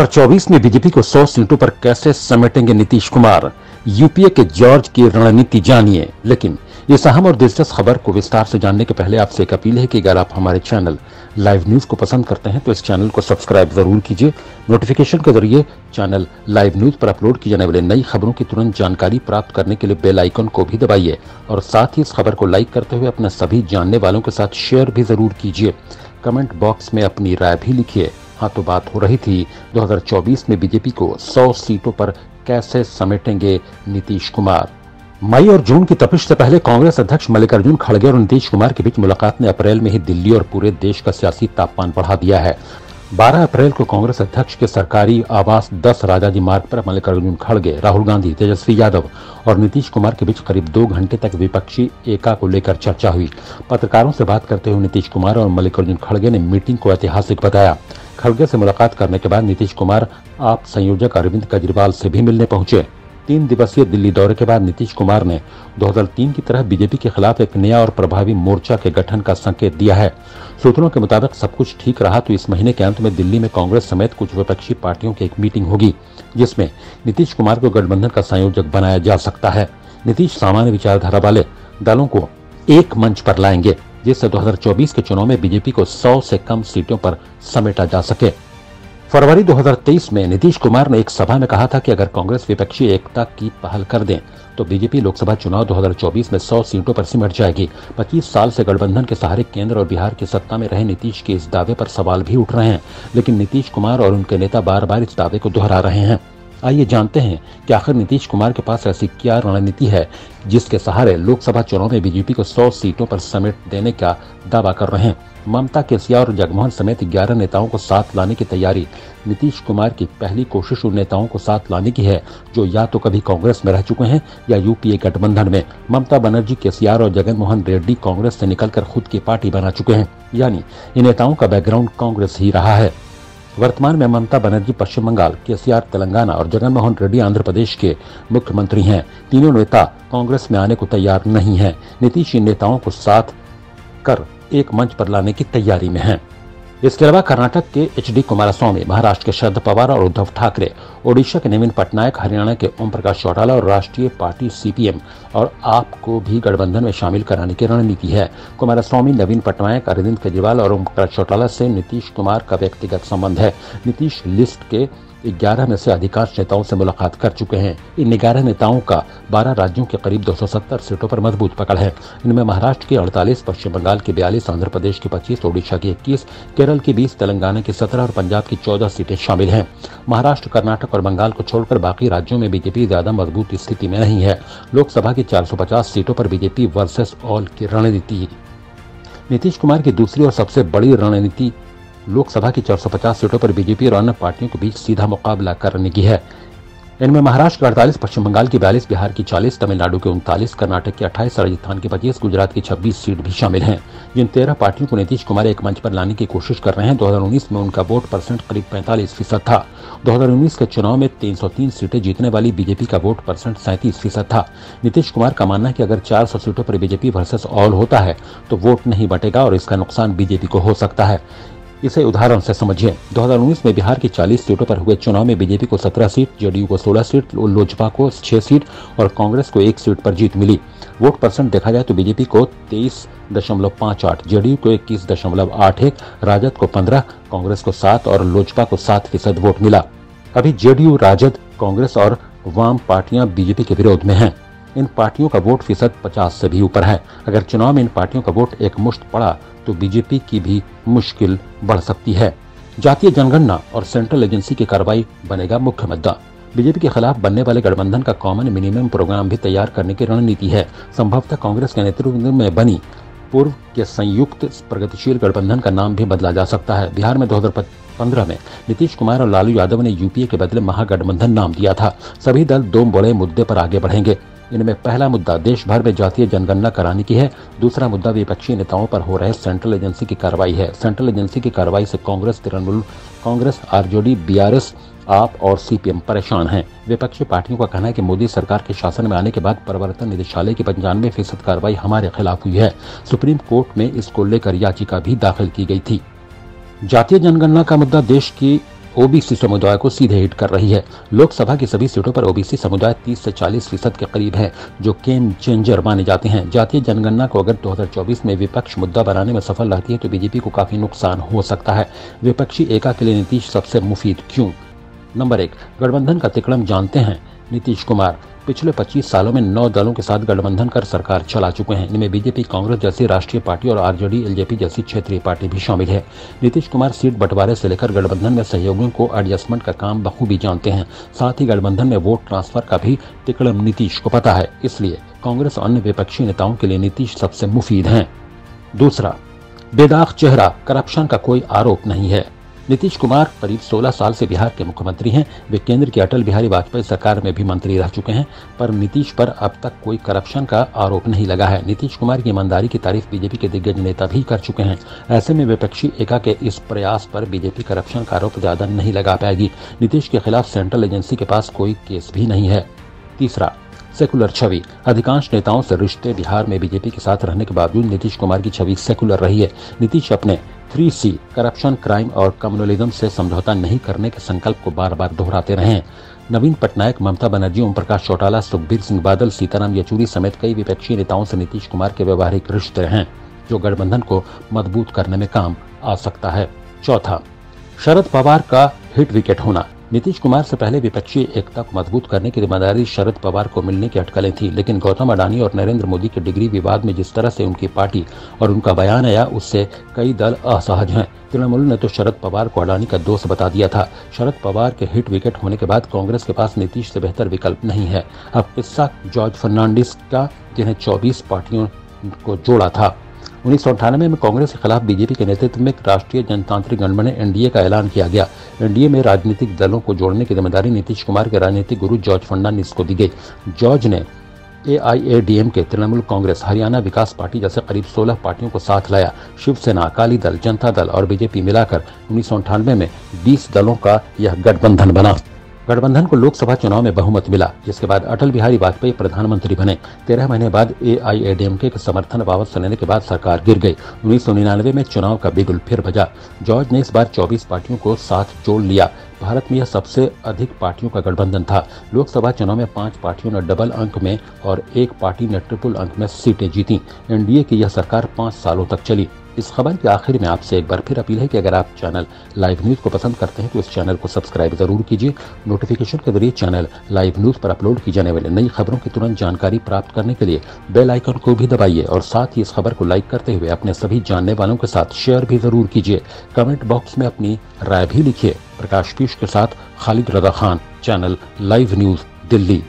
2024 में बीजेपी को 100 सीटों पर कैसे समेटेंगे नीतीश कुमार, यूपीए के जॉर्ज की रणनीति जानिए। लेकिन इस अहम और दिलचस्प खबर को विस्तार से जानने के पहले आपसे एक अपील है कि अगर आप हमारे चैनल लाइव न्यूज को पसंद करते हैं तो इस चैनल को सब्सक्राइब जरूर कीजिए। नोटिफिकेशन के जरिए चैनल लाइव न्यूज पर अपलोड की जाने वाली नई खबरों की तुरंत जानकारी प्राप्त करने के लिए बेल आइकन को भी दबाइए और साथ ही इस खबर को लाइक करते हुए अपने सभी जानने वालों के साथ शेयर भी जरूर कीजिए। कमेंट बॉक्स में अपनी राय भी लिखिए। हाँ, तो बात हो रही थी 2024 में बीजेपी को 100 सीटों पर कैसे समेटेंगे नीतीश कुमार। मई और जून की तपिश से पहले कांग्रेस अध्यक्ष मल्लिकार्जुन खड़गे और नीतीश कुमार के बीच मुलाकात ने अप्रैल में ही दिल्ली और पूरे देश का सियासी तापमान बढ़ा दिया है। 12 अप्रैल को कांग्रेस अध्यक्ष के सरकारी आवास 10 राजाजी मार्ग पर मल्लिकार्जुन खड़गे, राहुल गांधी, तेजस्वी यादव और नीतीश कुमार के बीच करीब 2 घंटे तक विपक्षी एका को लेकर चर्चा हुई। पत्रकारों से बात करते हुए नीतीश कुमार और मल्लिकार्जुन खड़गे ने मीटिंग को ऐतिहासिक बताया। खड़गे से मुलाकात करने के बाद नीतीश कुमार आप संयोजक अरविंद केजरीवाल से भी मिलने पहुंचे। 3 दिवसीय दिल्ली दौरे के बाद नीतीश कुमार ने 2003 की तरह बीजेपी के खिलाफ एक नया और प्रभावी मोर्चा के गठन का संकेत दिया है। सूत्रों के मुताबिक सब कुछ ठीक रहा तो इस महीने के अंत में दिल्ली में कांग्रेस समेत कुछ विपक्षी पार्टियों की एक मीटिंग होगी जिसमें नीतीश कुमार को गठबंधन का संयोजक बनाया जा सकता है। नीतीश सामान्य विचारधारा वाले दलों को एक मंच पर लाएंगे जिससे 2024 के चुनाव में बीजेपी को 100 से कम सीटों पर समेटा जा सके। फरवरी 2023 में नीतीश कुमार ने एक सभा में कहा था कि अगर कांग्रेस विपक्षी एकता की पहल कर दें तो बीजेपी लोकसभा चुनाव 2024 में 100 सीटों पर सिमट जाएगी। 25 साल से गठबंधन के सहारे केंद्र और बिहार की सत्ता में रहे नीतीश के इस दावे पर सवाल भी उठ रहे हैं, लेकिन नीतीश कुमार और उनके नेता बार बार इस दावे को दोहरा रहे हैं। आइए जानते हैं कि आखिर नीतीश कुमार के पास ऐसी क्या रणनीति है जिसके सहारे लोकसभा चुनाव में बीजेपी को 100 सीटों पर समेट देने का दावा कर रहे हैं। ममता, केसीआर और जगमोहन समेत 11 नेताओं को साथ लाने की तैयारी नीतीश कुमार की पहली कोशिश उन नेताओं को साथ लाने की है जो या तो कभी कांग्रेस में रह चुके हैं या यूपीए गठबंधन में। ममता बनर्जी, केसीआर और जगनमोहन रेड्डी कांग्रेस से निकलकर खुद की पार्टी बना चुके हैं, यानी इन नेताओं का बैकग्राउंड कांग्रेस ही रहा है। वर्तमान में ममता बनर्जी पश्चिम बंगाल, केसीआर तेलंगाना और जगनमोहन रेड्डी आंध्र प्रदेश के मुख्यमंत्री हैं। तीनों नेता कांग्रेस में आने को तैयार नहीं हैं। नीतीश इन नेताओं को साथ कर एक मंच पर लाने की तैयारी में हैं। इसके अलावा कर्नाटक के एचडी कुमारस्वामी, महाराष्ट्र के शरद पवार और उद्धव ठाकरे, ओडिशा के नवीन पटनायक, हरियाणा के ओम प्रकाश चौटाला और राष्ट्रीय पार्टी सीपीएम और आप को भी गठबंधन में शामिल कराने की रणनीति है। कुमारस्वामी, नवीन पटनायक, अरविंद केजरीवाल और ओम प्रकाश चौटाला से नीतीश कुमार का व्यक्तिगत संबंध है। नीतीश लिस्ट के 11 में से अधिकांश नेताओं से मुलाकात कर चुके हैं। इन 11 नेताओं का 12 राज्यों के करीब 270 सीटों पर मजबूत पकड़ है। इनमें महाराष्ट्र की 48, पश्चिम बंगाल की 42, आंध्र प्रदेश की 25, ओडिशा की 21, केरल की 20, तेलंगाना की 17 और पंजाब की 14 सीटें शामिल हैं। महाराष्ट्र, कर्नाटक और बंगाल को छोड़कर बाकी राज्यों में बीजेपी ज्यादा मजबूत स्थिति में नहीं है। लोकसभा की 450 सीटों पर बीजेपी वर्सेस ऑल की रणनीति। नीतीश कुमार की दूसरी और सबसे बड़ी रणनीति लोकसभा की 450 सीटों पर बीजेपी और अन्य पार्टियों के बीच सीधा मुकाबला करने की है। इनमें महाराष्ट्र की 48, पश्चिम बंगाल की 42, बिहार की 40, तमिलनाडु की 39, कर्नाटक की 28, राजस्थान की 25, गुजरात की 26 सीट भी शामिल हैं। जिन 13 पार्टियों को नीतीश कुमार एक मंच पर लाने की कोशिश कर रहे हैं, 2019 में उनका वोट परसेंट करीब 45% था। 2019 के चुनाव में 303 सीटें जीतने वाली बीजेपी का वोट परसेंट 37% था। नीतीश कुमार का मानना है कि अगर 400 सीटों पर बीजेपी वर्सेस ऑल होता है तो वोट नहीं बटेगा और इसका नुकसान बीजेपी को हो सकता है। इसे उदाहरण से समझिए। 2019 में बिहार की 40 सीटों पर हुए चुनाव में बीजेपी को 17 सीट, जेडीयू को 16 सीट, लोजपा को 6 सीट और कांग्रेस को 1 सीट पर जीत मिली। वोट परसेंट देखा जाए तो बीजेपी को 23.58, जेडीयू को 21.81, राजद को 15, कांग्रेस को 7 और लोजपा को 7% वोट मिला। अभी जेडीयू, राजद, कांग्रेस और वाम पार्टियां बीजेपी के विरोध में हैं। इन पार्टियों का वोट फीसद 50 से भी ऊपर है। अगर चुनाव में इन पार्टियों का वोट एक मुश्त पड़ा तो बीजेपी की भी मुश्किल बढ़ सकती है। जातीय जनगणना और सेंट्रल एजेंसी की कार्रवाई बनेगा मुख्य मुद्दा। बीजेपी के खिलाफ बनने वाले गठबंधन का कॉमन मिनिमम प्रोग्राम भी तैयार करने की रणनीति है। संभवतः कांग्रेस के नेतृत्व में बनी पूर्व के संयुक्त प्रगतिशील गठबंधन का नाम भी बदला जा सकता है। बिहार में 2015 में नीतीश कुमार और लालू यादव ने यूपीए के बदले महागठबंधन नाम दिया था। सभी दल 2 बड़े मुद्दे पर आगे बढ़ेंगे। इनमें पहला मुद्दा देश भर में जातीय जनगणना कराने की है। दूसरा मुद्दा विपक्षी नेताओं पर हो रहे सेंट्रल एजेंसी की कार्रवाई है। सेंट्रल एजेंसी की कार्रवाई से कांग्रेस, तृणमूल कांग्रेस, आरजेडी, बीआरएस, आप और सीपीएम परेशान हैं। विपक्षी पार्टियों का कहना है कि मोदी सरकार के शासन में आने के बाद प्रवर्तन निदेशालय की 95% कार्रवाई हमारे खिलाफ हुई है। सुप्रीम कोर्ट में इसको लेकर याचिका भी दाखिल की गई थी। जातीय जनगणना का मुद्दा देश की ओबीसी समुदाय को सीधे हिट कर रही है। लोकसभा की सभी सीटों पर ओबीसी समुदाय 30 से 40% के करीब है, जो गेम चेंजर माने जाते हैं। जातीय जनगणना को अगर 2024 में विपक्ष मुद्दा बनाने में सफल रहती है तो बीजेपी को काफी नुकसान हो सकता है। विपक्षी एका के लिए नीतीश सबसे मुफीद क्यों? नंबर 1, गठबंधन का तिकड़म जानते हैं नीतीश कुमार। पिछले 25 सालों में 9 दलों के साथ गठबंधन कर सरकार चला चुके हैं। इनमें बीजेपी, कांग्रेस जैसी राष्ट्रीय पार्टी और आरजेडी, एलजेपी जैसी क्षेत्रीय पार्टी भी शामिल है। नीतीश कुमार सीट बंटवारे से लेकर गठबंधन में सहयोगियों को एडजस्टमेंट का काम बखूबी जानते हैं। साथ ही गठबंधन में वोट ट्रांसफर का भी तिकड़म नीतीश को पता है। इसलिए कांग्रेस और अन्य विपक्षी नेताओं के लिए नीतीश सबसे मुफीद हैं। दूसरा, बेदाग चेहरा, करप्शन का कोई आरोप नहीं है। नीतीश कुमार करीब 16 साल से बिहार के मुख्यमंत्री हैं। वे केंद्र की अटल बिहारी वाजपेयी सरकार में भी मंत्री रह चुके हैं, पर नीतीश पर अब तक कोई करप्शन का आरोप नहीं लगा है। नीतीश कुमार की ईमानदारी की तारीफ बीजेपी के दिग्गज नेता भी कर चुके हैं। ऐसे में विपक्षी एका के इस प्रयास पर बीजेपी करप्शन का आरोप ज्यादा नहीं लगा पाएगी। नीतीश के खिलाफ सेंट्रल एजेंसी के पास कोई केस भी नहीं है। तीसरा, सेकुलर छवि, अधिकांश नेताओं से रिश्ते बिहार में बीजेपी के साथ रहने के बावजूद नीतीश कुमार की छवि सेकुलर रही है। नीतीश अपने 3C करप्शन, क्राइम और कम्युनलिज्म से समझौता नहीं करने के संकल्प को बार बार दोहराते रहे हैं। नवीन पटनायक, ममता बनर्जी, ओम प्रकाश चौटाला, सुखबीर सिंह बादल, सीताराम येचुरी समेत कई विपक्षी नेताओं से नीतीश कुमार के व्यवहारिक रिश्ते हैं, जो गठबंधन को मजबूत करने में काम आ सकता है। चौथा, शरद पवार का हिट विकेट होना। नीतीश कुमार से पहले विपक्षी एकता को मजबूत करने की जिम्मेदारी शरद पवार को मिलने की अटकलें थी, लेकिन गौतम अडानी और नरेंद्र मोदी के डिग्री विवाद में जिस तरह से उनकी पार्टी और उनका बयान आया, उससे कई दल असहज हैं। तृणमूल ने तो शरद पवार को अडानी का दोस्त बता दिया था। शरद पवार के हिट विकेट होने के बाद कांग्रेस के पास नीतीश से बेहतर विकल्प नहीं है। अब किस्सा जॉर्ज फर्नांडिस का, जिन्हें 24 पार्टियों को जोड़ा था। 1998 में कांग्रेस के खिलाफ बीजेपी के नेतृत्व में राष्ट्रीय जनतांत्रिक गठबंधन एनडीए का ऐलान किया गया। एनडीए में राजनीतिक दलों को जोड़ने की जिम्मेदारी नीतीश कुमार के राजनीतिक गुरु जॉर्ज फर्नांडिस को दी गई। जॉर्ज ने AIADMK, तृणमूल कांग्रेस, हरियाणा विकास पार्टी जैसे करीब 16 पार्टियों को साथ लाया। शिवसेना, अकाली दल, जनता दल और बीजेपी मिलाकर 1998 में 20 दलों का यह गठबंधन बना। गठबंधन को लोकसभा चुनाव में बहुमत मिला, जिसके बाद अटल बिहारी वाजपेयी प्रधानमंत्री बने। 13 महीने बाद AIADMK के समर्थन वापस लेने के बाद सरकार गिर गई। 1999 में चुनाव का बिगुल फिर बजा। जॉर्ज ने इस बार 24 पार्टियों को साथ जोड़ लिया। भारत में यह सबसे अधिक पार्टियों का गठबंधन था। लोकसभा चुनाव में 5 पार्टियों ने डबल अंक में और 1 पार्टी ने ट्रिपल अंक में सीटें जीती। एनडीए की यह सरकार 5 सालों तक चली। इस खबर के आखिर में आपसे एक बार फिर अपील है कि अगर आप चैनल लाइव न्यूज को पसंद करते हैं तो इस चैनल को सब्सक्राइब जरूर कीजिए। नोटिफिकेशन के जरिए चैनल लाइव न्यूज पर अपलोड की जाने वाली नई खबरों की तुरंत जानकारी प्राप्त करने के लिए बेल आइकन को भी दबाइए और साथ ही इस खबर को लाइक करते हुए अपने सभी जानने वालों के साथ शेयर भी जरूर कीजिए। कमेंट बॉक्स में अपनी राय भी लिखिए। प्रकाश पीयूष के साथ Khalid Raza Khan, channel live news, Delhi.